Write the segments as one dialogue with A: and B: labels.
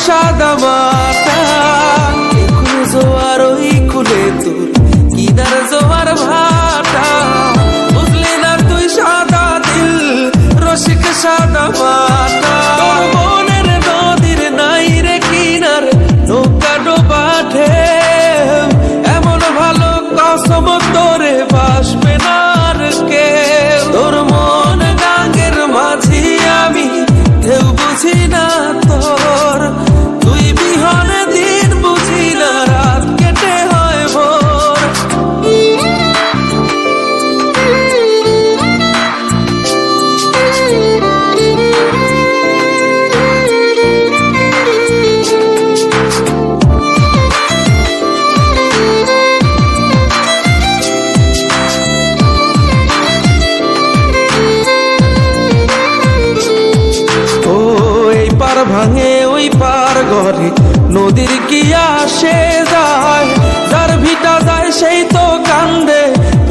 A: সাদা মাটা, এখন জোয়ার ওই খুলে তোর কিনার জোয়ার ভাটা, বুঝলি না তুই সাদা দিল রসিক সাদা মাটা। তোর মনের নদীর নাই রে কিনার, নৌকা ডোবা ঢেউ, এমন ভালো কসম তোরে বাসবে না আর কেউ। তোর মন গাঙ্গের মাঝি আমি, ঢেউ বুঝি না তোর, তুই বিহনে দিন বুঝি না, রাত কেটে হয় ভোর। ভাঙে ওই পার ঘরে নদীর কি আসে যায়, যার ভিটা যায় সেই তো কান্দে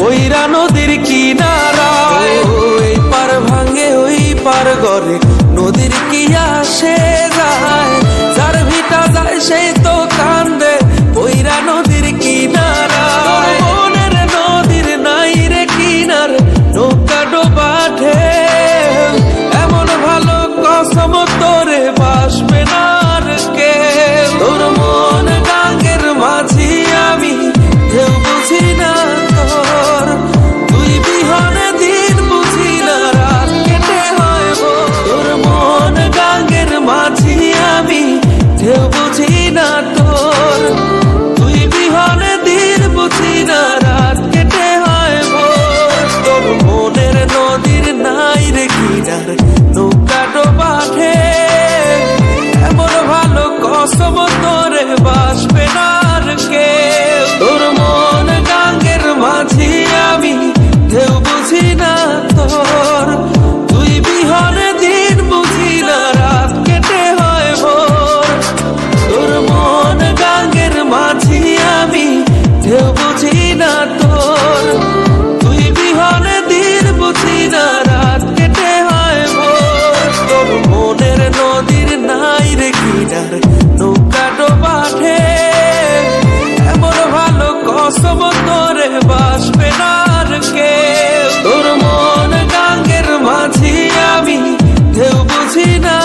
A: ওইরা নদীর কিনারায়। ওই পার ভাঙে ওই পার ঘরে নদীর কি আসে যায়, যার ভিটা যায় সেই তো কান্দে ওইরা নদীর কিনারায়। মনের নদীর নাই রে কিনার, নৌকা ডোবা ঢেউ, এমন ভালো কসম তোরে বাসবে না আর কেউ। তোর মন গাঙ্গের মাঝি আমি, ঢেউ বুঝি না তোর, তুই বিহনে দিন বুঝি না, রাত কেটে হয় ভোর। তোর মন গাঙ্গের মাঝি আমি, ঢেউ বুঝি না তোর, তুই বিহনে দিন বুঝি না, রাত কেটে হয় ভোর। তোর মনের নদীর নাই রে কিনার, নৌকা ডোবা ঢেউ, এমন ভালো কসম তোরে বাসবে না আর কেউ। তোর মন গাঙ্গের মাঝি আমি, ঢেউ বুঝি না তোর, তুই বিহনে দিন বুঝি না, রাত কেটে হয় ভোর। তোর মন গাঙ্গের মাঝি আমি, ঢেউ বুঝি না তোর, তুই বিহনে দিন বুঝি না, রাত কেটে হয় ভোর। তোর মনের নদীর নাই রে কিনার, নৌকা ডোবা ঢেউ, এমন ভালো কসম তোরে বাসবে না আর কেউ। তোর মন গাঙ্গের মাঝি আমি, ঢেউ বুঝি না